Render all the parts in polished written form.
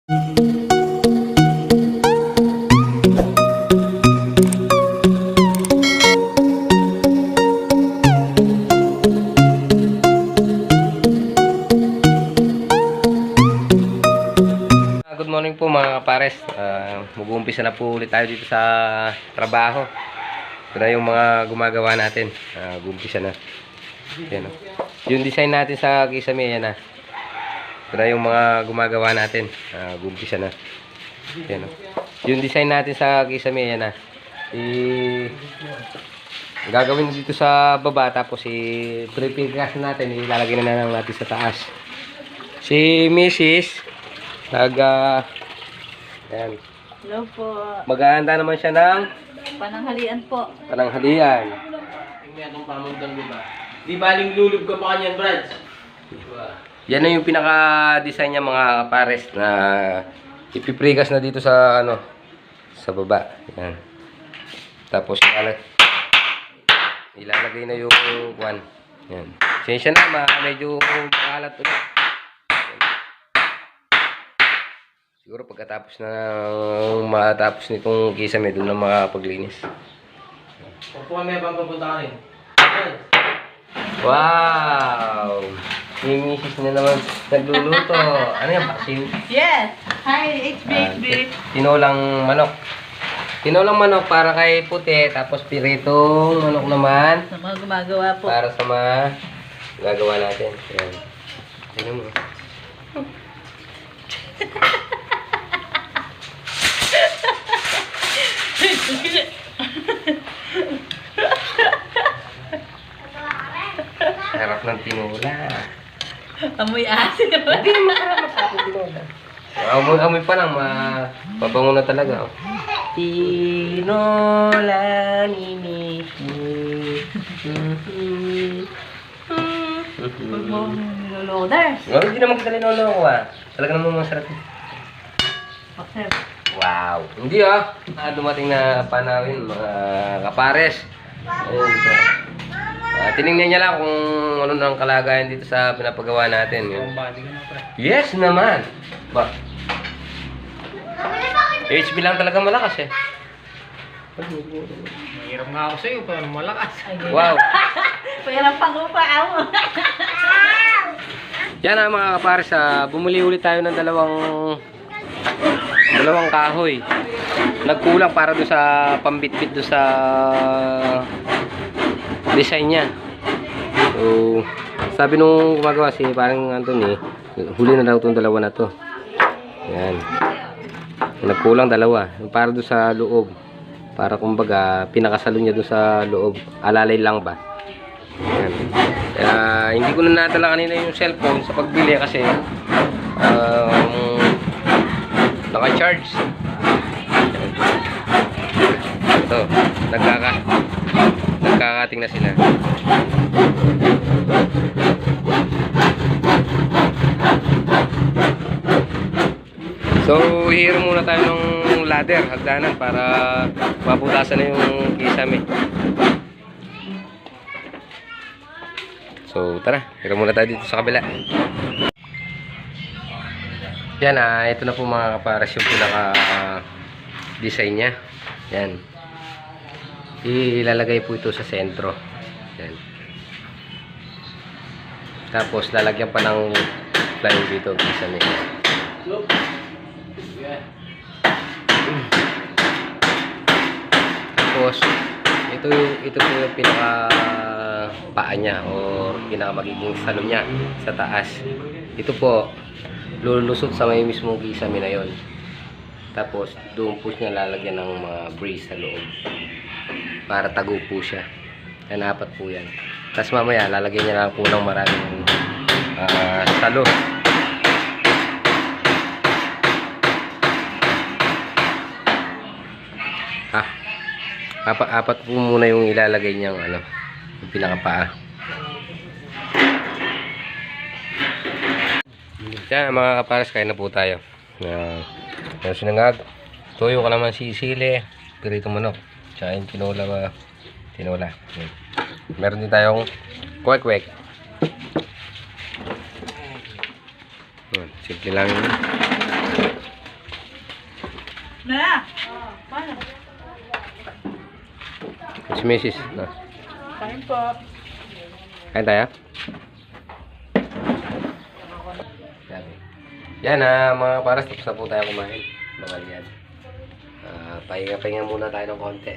Good morning po mga pares. Mag-uumpisa na po ulit tayo dito sa trabaho. Ito na yung mga gumagawa natin. Mag-uumpisa na. Yan, yung design natin sa kisame, yan na. Ito na yung mga gumagawa natin. Mag-uumpisa na. Yan, yung design natin sa kisame, yan na. Gagawin dito sa baba, tapos i-prepare natin, ilalagay na lang natin sa taas. Si Mrs. Ayan. Hello po. Maghahanda naman siya ng Pananghalian po. pananghalian. Tingnan itong pamundang, diba? Di baling lulub ka pa kanyan, Brad. Diba? Yan na yung pinaka-design niya mga pares na ipiprigas na dito sa sa baba. Yan. Tapos ilalagay na yung one. Yan. Sensya na, medyo makalat ulit. Siguro pagkatapos na matapos nitong kisame, doon na makapaglinis. Opo kami bang papunta ka rin? Wow! Yung misis na naman nagluluto. Ano yan? Paksiw? Yes. Hi, HBHB. Tinolang manok. Tinolang manok para kay puti. Tapos piritong manok naman. Sa mga gumagawa po. Para sa mga gagawa natin. Ayan. Ano mo? Harap ng tinola. Amoy asin. Hindi naman harap ng tinola. Amoy pa lang, mababango na talaga. Tinola ni Missy. Huwag mo niloloader. Hindi naman kita linolo ko Talaga naman masarap. Okay. Wow! Hindi dumating na panawin mga kapares. Ayun ito. Tinignan niya lang kung ano nang kalagayan dito sa pinapagawa natin. Yun. Yes naman! Ba? HB lang talaga malakas Mahirap nga ako sa'yo, pero malakas. Wow! Pahirap pang upa ako. Yan mga kapares, bumuli ulit tayo ng dalawang kahoy. Nagkulang para doon sa pambitbit doon sa design niya. So, sabi nung gumagawa si parang Anthony, huli na daw itong dalawa na to. Yan. Nagkulang dalawa. Para doon sa loob. Para kumbaga, pinakasalo niya doon sa loob. Alalay lang ba? Yan. Hindi ko na natala kanina yung cellphone sa pagbili kasi naka-charge. Ito, nagkakating na sila. So, hihiro muna tayo ng ladder, hagdanan para maputasan na yung kisame. So, tara, hihiro muna tayo dito sa kabila. Yan, ito na po mga kapares yung pinaka-design nya. Yan. Ilalagay po ito sa sentro. Yan. Tapos, lalagyan pa ng plywood dito. Kisame. Tapos, ito po yung pinaka-paa nya or pinaka-magiging salon nya sa taas. Ito po, lulusot sa may mismong kisame na yon. Tapos doon po siya lalagyan ng mga brace sa loob para tago po siya. Yan, apat po yan. Tapos mamaya lalagyan niya lang po ng maraming salo. Apat po muna yung ilalagay niyang yung pinakapaa. Yan mga kapares, kain na po tayo. Sinangag, toyo ka naman sisili, pirito manok, tsaka yung tinola. Meron din tayong kwek-kwek. Simple lang yun. Na! Paano? Si Mrs. No. Kain po. Kain tayo? Yan mga pares, tapos na po tayo kumain. Mga yan. Pahinga-pahinga muna tayo ng konti.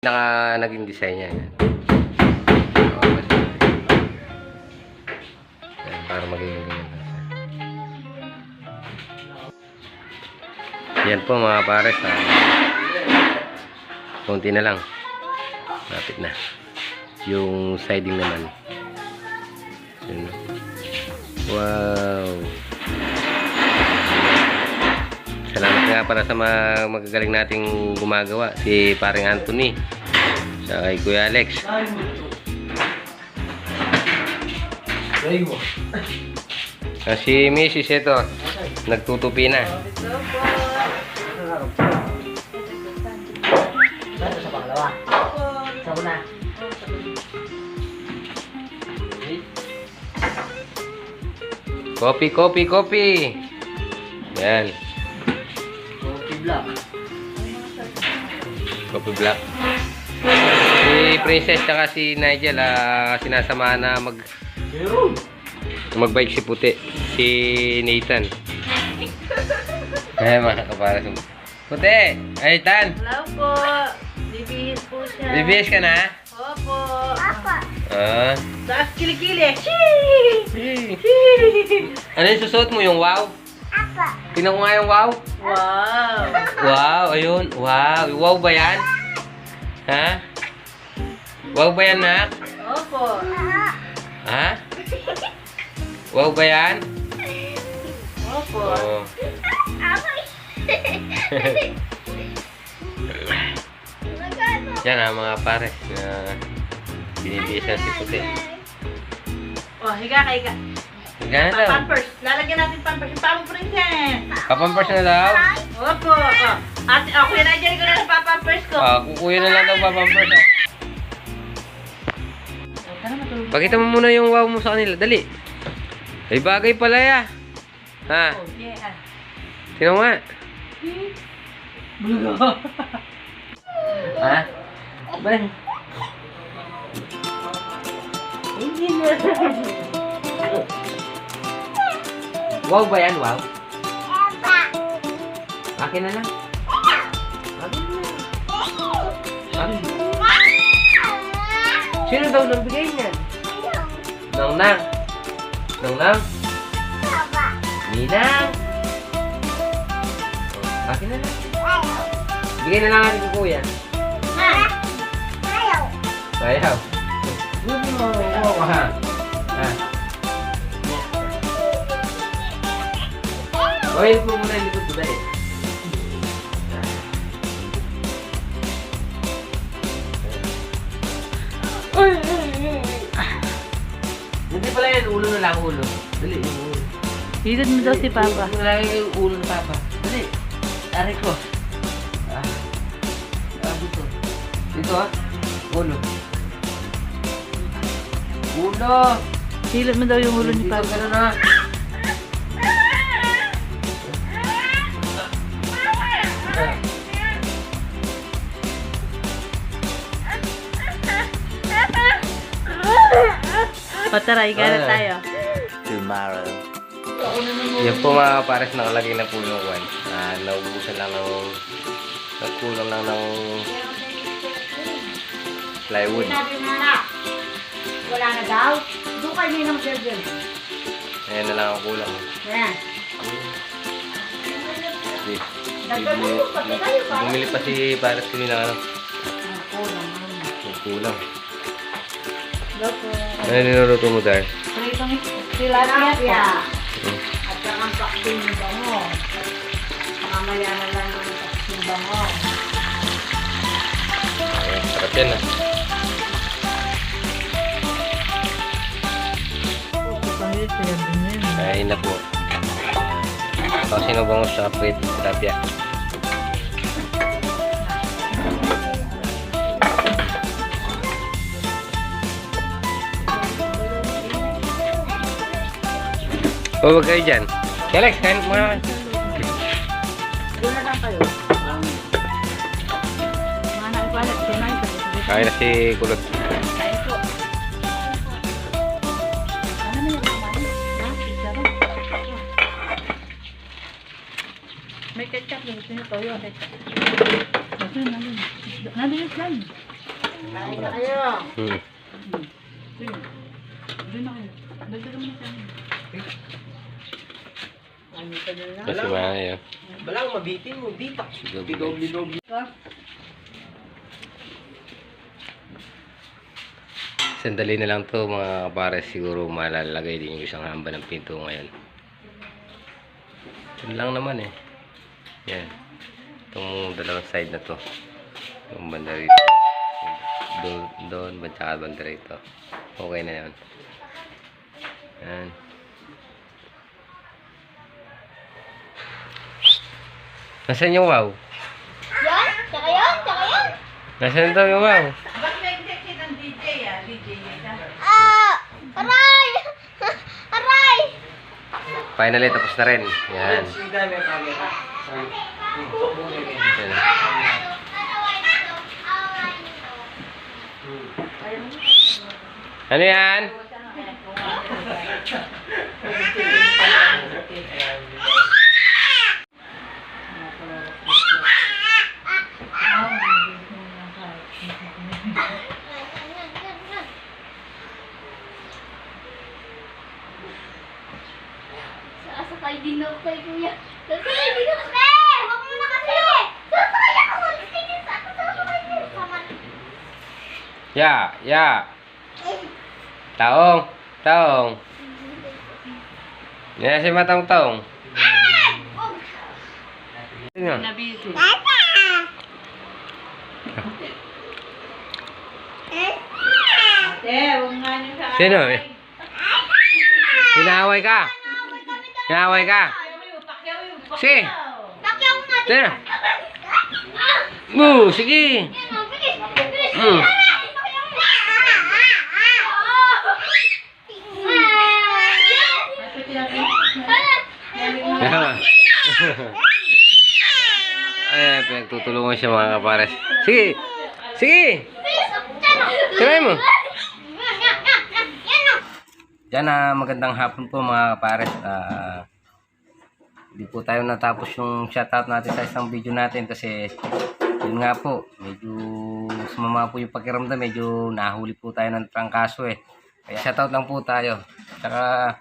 Naging design niya. Yan. Yan, para maging ganyan. Yan po mga pares. Kunti na lang. Lapit na. Yung siding naman. Yan. Wow. Salamat nga para sa magagaling nating gumagawa. Si paring Anthony. Sa kay Kuya Alex. Si Mrs. ito. Nagtutupi na. Sa pangalawa. Sa una. Coffee, coffee, coffee. Yan. Coffee black. Coffee black. Si Princess tsaka si Nigel sinasama na magbike si Puti. Si Nathan. Ay mga kaparas. Puti! Ay Tan! Hello po. Bibihis po siya. Bibihis ka na? Opo. Taas kilikili. Ano yung susuot mo? Yung wow? Tingnan ko nga yung wow. Wow. Wow, ayun. Wow. Wow ba yan? Ha? Wow ba yan, nak? Opo. Ha? Wow ba yan? Opo. Oo. Yan mga pares na binibisan si Puti. Oh, higa ka, higa. Gana daw. Pampers. Lalagyan natin pampers. Yung pampers yan. Papampers na daw. Opo. Oh. At ako yun, nandiyan ko na ng papampers ko. Kukuya na lang daw papampers. Tara, matulog. Pakita mo muna yung wow mo sa kanila. Dali. Ay bagay pala ya. Ha? Oh, yeah. Sino nga? Bulugo. Ha? Ben. Hindi na. Wow ba yan? Wow? Akin na lang. Akin na. Akin. Sino daw nagbigay niyan? Nang. Ninang. Akin na lang. Bigay na lang natin kay kuya. Ayaw. Wow, ha. Oil mo muna yung likod ko dahil. Hindi pala yan, ulo na lang, ulo. Dali, yung ulo. Hilod mo daw si Papa. Ulo na lang yung ulo ng Papa. Dali, tarik ko. Dito. Dito ulo. Ulo! Hilod mo daw yung ulo ni Dito, Papa. ganun na. Pataray, gano'n tayo. Tomorrow. Yan po mga pares, nakalagay na po yung one. Naubusan lang ng... Nagkulang lang ng... plywood. Sinabi mo na, wala na daw. Doon kayo may nang-burger. Ayan na lang ang kulang. Yan. Di- Dagdag mo, pati kayo pa. Bumili pa si pares ko ng ano. Kulang. Yung kulang. Loko. Ano niluto mo, Dar? Pritong Tilapia. Hmm. At saka ang paksin bango. Mamaya na lang ang paksin bango. Ayan, sarap yan ah. Pangit, kaya din yan. Kain na po. Tapos sinubangos sa plate, tilapia. Huwag kayo dyan. Alex, kain mo na. Doon na lang kayo. Mga naipalat, sinay ka. Kain na si Kulot. Kain po. Ano na yung kumain? Ha? Sarap. May ketchup yung gusto niyo toyo. Ketchup. Nandun. Nandun yung slime. Kain na kayo. Hmm. Doon na kayo. Dagdagan mo na sa amin. Ano ka na lang? Kasi mga yun. Balang mabitin mo, di tak. Bidobli-dobli. Sandali na lang to mga pares. Siguro malalagay din yung isang hamba ng pinto ngayon. Yun lang naman eh. Yan. Itong dalawang side na to. Yung banda rito. Doon, tsaka banda rito. Okay na yan. Yan. Nasaan yung wow? Yan? Tsaka yan? Tsaka yan? Nasaan daw yung wow? Ba't may executive ng DJ ah? DJ niya. Aray! Aray! Finally, tapos na rin. Yan. Sida may camera. Yan. Ano yan? Sasakay din ako kay kuya. Sasakay din ako. Huwag mo na kasi! Sasakay ako! Sige, sasakay din. Sama. Ya. Taong. Yan si Matong Taong. Sino? Nabisi. Ate, huwag nga niyo sa Sino? Hinaway ka. Si. Takyaw nga din. Sino? Sige. Hmm. Ay, pinagtutulungan siya mga kapares. Sige. Try mo. Yan magandang hapon po mga kapares. Hindi po tayo natapos yung shoutout natin sa isang video natin kasi yun nga po, medyo sumama po yung pakiramdam, medyo nahuli po tayo ng trangkaso eh. Kaya shoutout lang po tayo. Saka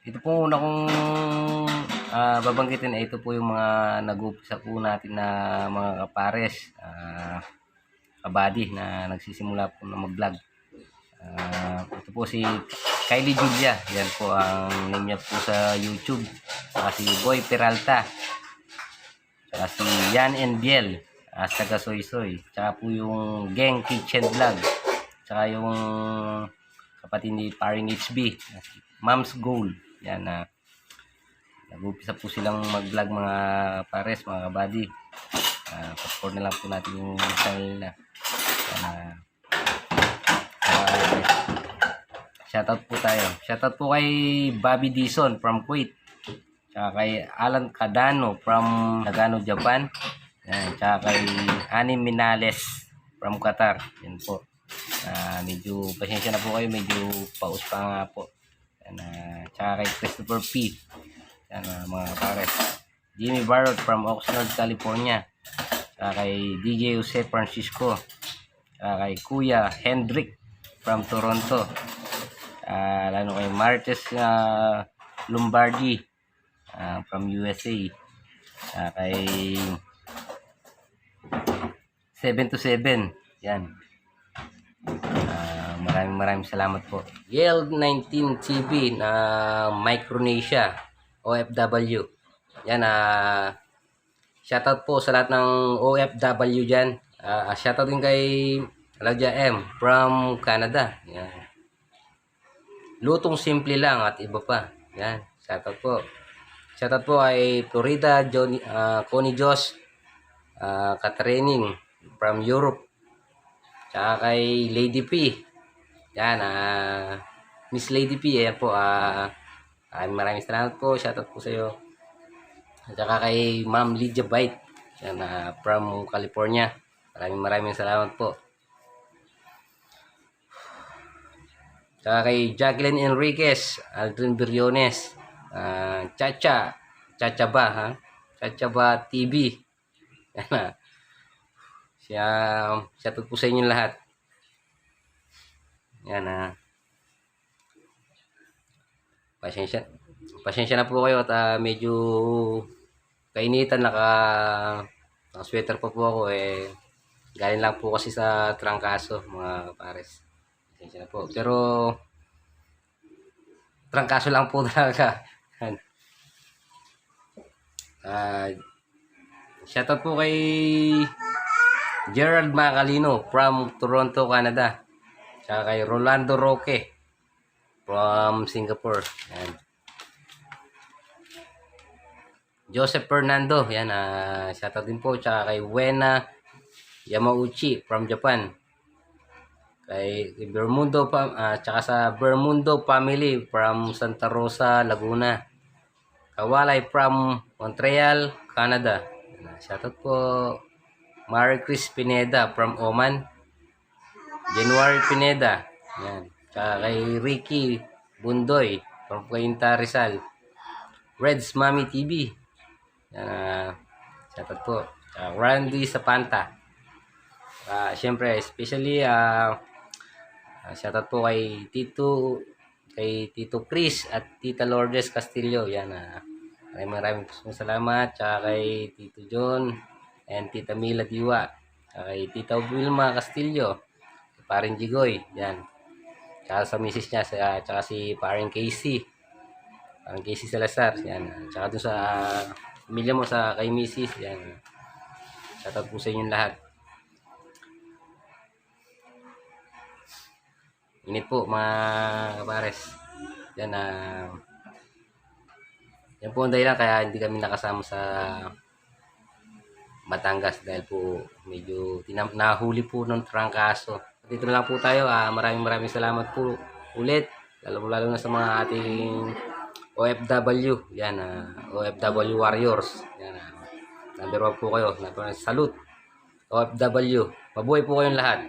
ito po una kong babanggitin ay ito po yung mga nag-uumpisa po natin na mga kapares, kabady na nagsisimula po na mag-vlog. Ito po si Kylie Julia, yan po ang name niya po sa YouTube. Saka si Boy Peralta, saka si Yan and Biel, taga Soy Soy. Saka po yung Geng Kitchen Vlog, saka yung kapatid ni Paring HB, Mom's Gold. Yan, nag-upisa po silang mag-vlog mga pares, mga kabady. Passport na lang po natin yung channel na. Shoutout po tayo. Shoutout po kay Bobby Dison from Kuwait. Tsaka kay Alan Cadano from Nagano, Japan. Yan. Tsaka kay Ani Minales from Qatar. Yan po. Medyo pasensya na po kayo. Medyo paus pa nga po. Yan. Tsaka kay Christopher P. Yan, mga pares. Jimmy Barrett from Oxnard, California. Tsaka kay DJ Jose Francisco. Tsaka kay Kuya Hendrik from Toronto. Lalo kay Martes Lombardi from USA. Kay 7 to 7. Yan. Maraming salamat po. Yale 19 TV na Micronesia OFW. Yan. Shoutout po sa lahat ng OFW dyan. Shoutout din kay Claudia M from Canada. Yan. Lutong simple lang at iba pa. Yan. Shoutout po. Shoutout po kay Florida, Connie Jos, Katrining from Europe. Tsaka kay Lady P. Yan. Miss Lady P. Ayan po. Maraming salamat po. Shoutout po sa iyo. Tsaka kay Ma'am Lydia Bite. Yan. From California. Maraming salamat po. Tsaka kay Jacqueline Enriquez, Aldrin Briones, Chacha ba, Chacha ba TV. Yan. Shoutout po sa inyo lahat. Yan. Pasensya na po kayo at medyo kainitan, naka-sweater pa po ako galing lang po kasi sa trangkaso, mga pares. Pasensya na po. Pero trangkaso lang po talaga. Shoutout po kay Gerald Macalino from Toronto, Canada. Tsaka kay Rolando Roque from Singapore. Yan. Joseph Fernando. Yan. Shoutout din po. Tsaka kay Wena Yamauchi from Japan. Kay Bermundo tsaka sa Bermundo family from Santa Rosa, Laguna. Kawalay from Montreal, Canada. Shoutout po. Marie Chris Pineda from Oman. January Pineda. Yan. Tsaka kay Ricky Bundoy from Cainta, Rizal. Reds Mami TV. Yan. Shoutout po. Tsaka Randy Sapanta. Siyempre, especially shoutout po kay Tito Chris at Tita Lourdes Castillo. Yan. Maraming salamat. Tsaka kay Tito John and Tita Mila Diwa. Tsaka kay Tita Wilma Castillo. Paring Jigoy. Yan. Tsaka sa misis niya. Tsaka si Paring Casey. Paring Casey Salazar. Yan. Tsaka dun sa pamilya mo, sa kay misis. Yan. Shoutout po sa inyong lahat. Init po mga kapares. Yan. Yan po ang dahilan kaya hindi kami nakasama sa Batangas dahil po medyo nahuli po ng trangkaso. Dito na lang po tayo. Maraming salamat po ulit. Lalo na sa mga ating OFW. Yan. OFW Warriors. Yan. Number 1 po kayo. Salute. OFW. Mabuhay po kayong lahat.